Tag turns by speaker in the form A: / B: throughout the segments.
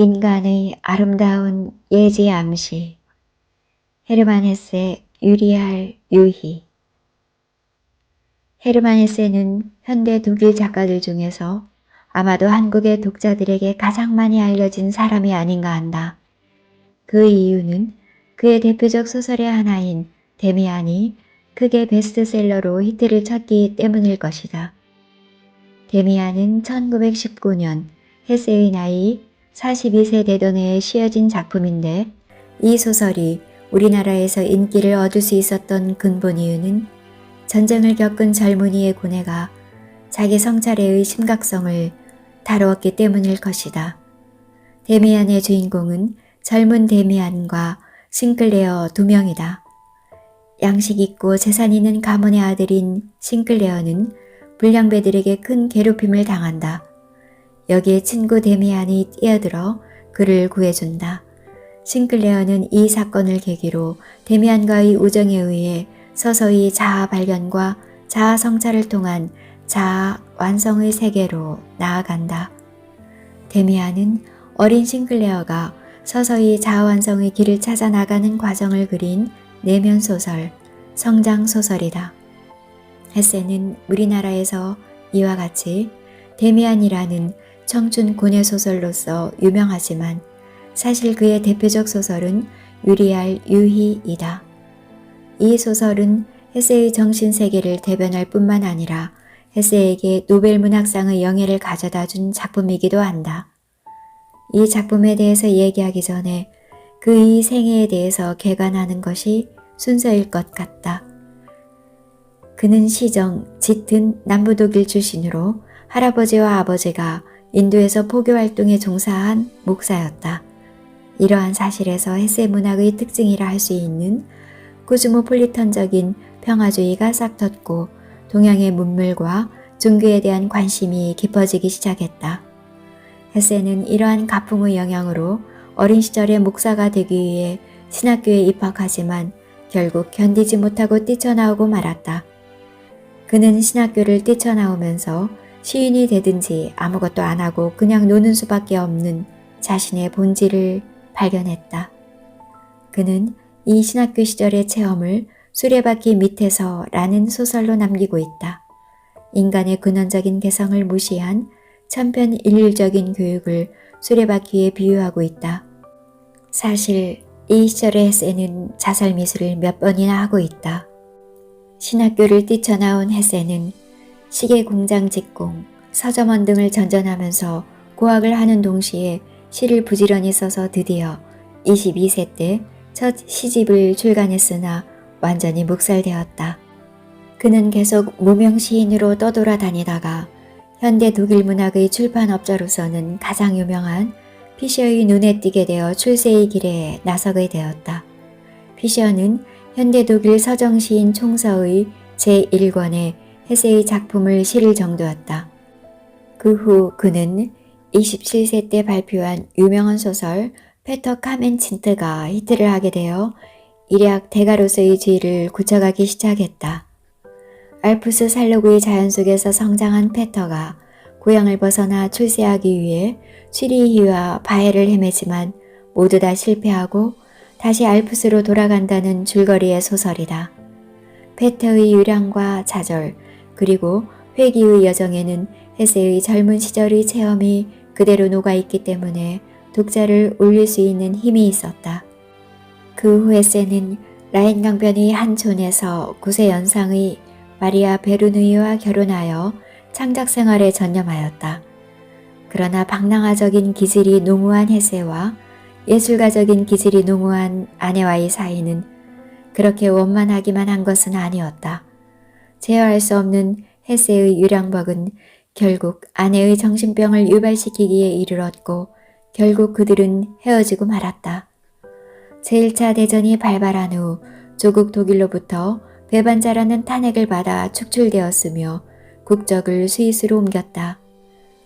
A: 인간의 아름다운 예지 암시. 헤르만 헤세 유리알 유희. 헤르만 헤세는 현대 독일 작가들 중에서 아마도 한국의 독자들에게 가장 많이 알려진 사람이 아닌가 한다. 그 이유는 그의 대표적 소설의 하나인 데미안이 크게 베스트셀러로 히트를 쳤기 때문일 것이다. 데미안은 1919년 헤세의 나이 42세 되던 해에 시어진 작품인데, 이 소설이 우리나라에서 인기를 얻을 수 있었던 근본 이유는 전쟁을 겪은 젊은이의 고뇌가 자기 성찰의 심각성을 다루었기 때문일 것이다. 데미안의 주인공은 젊은 데미안과 싱클레어 두 명이다. 양식 있고 재산 있는 가문의 아들인 싱클레어는 불량배들에게 큰 괴롭힘을 당한다. 여기에 친구 데미안이 뛰어들어 그를 구해준다. 싱클레어는 이 사건을 계기로 데미안과의 우정에 의해 서서히 자아 발견과 자아 성찰을 통한 자아 완성의 세계로 나아간다. 데미안은 어린 싱클레어가 서서히 자아 완성의 길을 찾아 나가는 과정을 그린 내면 소설, 성장 소설이다. 헤세는 우리나라에서 이와 같이 데미안이라는 청춘 고뇌 소설로서 유명하지만 사실 그의 대표적 소설은 유리알 유희이다. 이 소설은 헤세의 정신세계를 대변할 뿐만 아니라 헤세에게 노벨문학상의 영예를 가져다 준 작품이기도 한다. 이 작품에 대해서 얘기하기 전에 그의 생애에 대해서 개관하는 것이 순서일 것 같다. 그는 시정, 짙은 남부독일 출신으로 할아버지와 아버지가 인도에서 포교활동에 종사한 목사였다. 이러한 사실에서 헤세 문학의 특징이라 할 수 있는 코스모폴리턴적인 평화주의가 싹텄고 동양의 문물과 종교에 대한 관심이 깊어지기 시작했다. 헤세는 이러한 가풍의 영향으로 어린 시절에 목사가 되기 위해 신학교에 입학하지만 결국 견디지 못하고 뛰쳐나오고 말았다. 그는 신학교를 뛰쳐나오면서 시인이 되든지 아무것도 안 하고 그냥 노는 수밖에 없는 자신의 본질을 발견했다. 그는 이 신학교 시절의 체험을 수레바퀴 밑에서 라는 소설로 남기고 있다. 인간의 근원적인 개성을 무시한 천편일률적인 교육을 수레바퀴에 비유하고 있다. 사실 이 시절의 헤세는 자살미수를 몇 번이나 하고 있다. 신학교를 뛰쳐나온 헤세는 시계공장 직공, 서점원 등을 전전하면서 고학을 하는 동시에 시를 부지런히 써서 드디어 22세 때 첫 시집을 출간했으나 완전히 묵살되었다. 그는 계속 무명 시인으로 떠돌아다니다가 현대 독일 문학의 출판업자로서는 가장 유명한 피셔의 눈에 띄게 되어 출세의 길에 나서게 되었다. 피셔는 현대 독일 서정시인 총서의 제1권에 헤세의 작품을 실을 정도였다. 그 후 그는 27세 때 발표한 유명한 소설 페터 카멘친트가 히트를 하게 되어 일약 대가로서의 지위를 굳혀가기 시작했다. 알프스 산로구의 자연 속에서 성장한 페터가 고향을 벗어나 출세하기 위해 취리히와 바해를 헤매지만 모두 다 실패하고 다시 알프스로 돌아간다는 줄거리의 소설이다. 페터의 유량과 좌절 그리고 회귀의 여정에는 헤세의 젊은 시절의 체험이 그대로 녹아있기 때문에 독자를 울릴 수 있는 힘이 있었다. 그 후 헤세는 라인 강변의 한 촌에서 9세 연상의 마리아 베르누이와 결혼하여 창작 생활에 전념하였다. 그러나 방랑아적인 기질이 농후한 헤세와 예술가적인 기질이 농후한 아내와의 사이는 그렇게 원만하기만 한 것은 아니었다. 제어할 수 없는 헤세의 유량벅은 결국 아내의 정신병을 유발시키기에 이르렀고 결국 그들은 헤어지고 말았다. 제1차 대전이 발발한 후 조국 독일로부터 배반자라는 탄핵을 받아 축출되었으며 국적을 스위스로 옮겼다.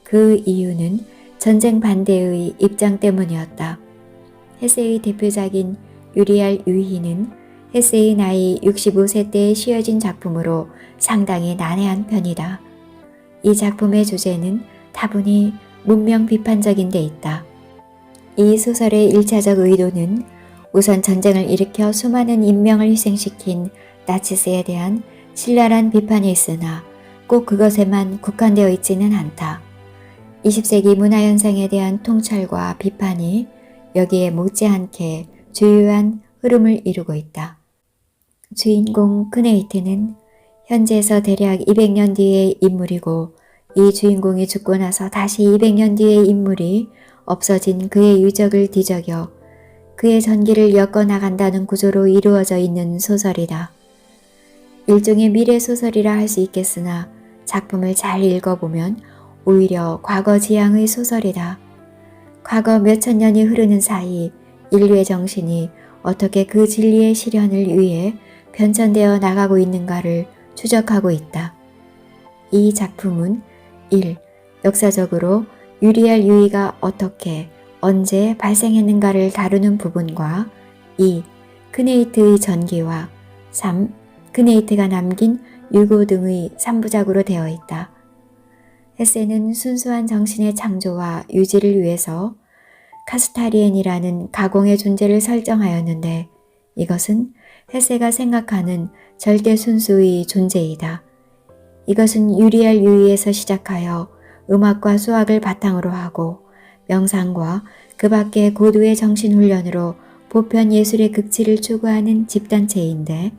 A: 그 이유는 전쟁 반대의 입장 때문이었다. 헤세의 대표작인 유리알 유희는 헤세의 나이 65세 때에 씌어진 작품으로 상당히 난해한 편이다. 이 작품의 주제는 다분히 문명 비판적인 데 있다. 이 소설의 1차적 의도는 우선 전쟁을 일으켜 수많은 인명을 희생시킨 나치스에 대한 신랄한 비판이 있으나 꼭 그것에만 국한되어 있지는 않다. 20세기 문화현상에 대한 통찰과 비판이 여기에 못지않게 주요한 흐름을 이루고 있다. 주인공 크네이트는 현재에서 대략 200년 뒤의 인물이고 이 주인공이 죽고 나서 다시 200년 뒤의 인물이 없어진 그의 유적을 뒤적여 그의 전기를 엮어나간다는 구조로 이루어져 있는 소설이다. 일종의 미래소설이라 할 수 있겠으나 작품을 잘 읽어보면 오히려 과거 지향의 소설이다. 과거 몇천 년이 흐르는 사이 인류의 정신이 어떻게 그 진리의 실현을 위해 변천되어 나가고 있는가를 추적하고 있다. 이 작품은 1. 역사적으로 유리알 유의가 어떻게 언제 발생했는가를 다루는 부분과 2. 크네이트의 전기와 3. 크네이트가 남긴 유고 등의 3부작으로 되어 있다. 헤세는 순수한 정신의 창조와 유지를 위해서 카스타리엔이라는 가공의 존재를 설정하였는데 이것은 헤세가 생각하는 절대 순수의 존재이다. 이것은 유리알 유의에서 시작하여 음악과 수학을 바탕으로 하고 명상과 그 밖의 고도의 정신훈련으로 보편 예술의 극치를 추구하는 집단체인데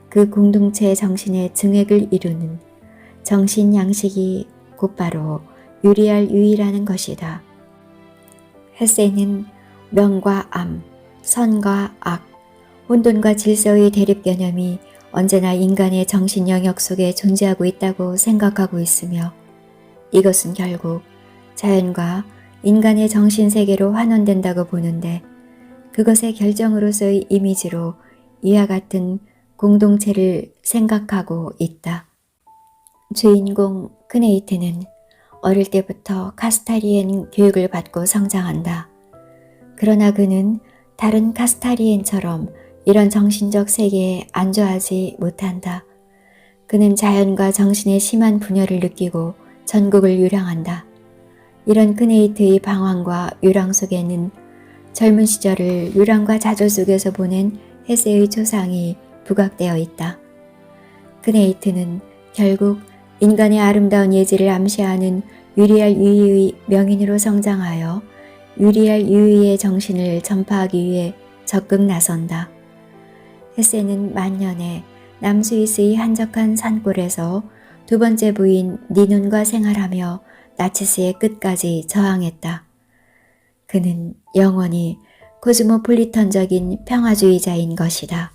A: 그 공동체의 정신의 증액을 이루는 정신 양식이 곧바로 유리알 유의라는 것이다. 헤세는 명과 암, 선과 악, 혼돈과 질서의 대립 개념이 언제나 인간의 정신 영역 속에 존재하고 있다고 생각하고 있으며 이것은 결국 자연과 인간의 정신세계로 환원된다고 보는데 그것의 결정으로서의 이미지로 이와 같은 공동체를 생각하고 있다. 주인공 크네이트는 어릴 때부터 카스타리엔 교육을 받고 성장한다. 그러나 그는 다른 카스타리엔처럼 이런 정신적 세계에 안주하지 못한다. 그는 자연과 정신의 심한 분열을 느끼고 전국을 유랑한다. 이런 크네이트의 방황과 유랑 속에는 젊은 시절을 유랑과 좌절 속에서 보낸 헤세의 초상이 부각되어 있다. 크네이트는 결국 인간의 아름다운 예지를 암시하는 유리알 유의의 명인으로 성장하여 유리알 유의의 정신을 전파하기 위해 적극 나선다. 헤세는 만년에 남스위스의 한적한 산골에서 두 번째 부인 니눈과 생활하며 나치스의 끝까지 저항했다. 그는 영원히 코스모폴리턴적인 평화주의자인 것이다.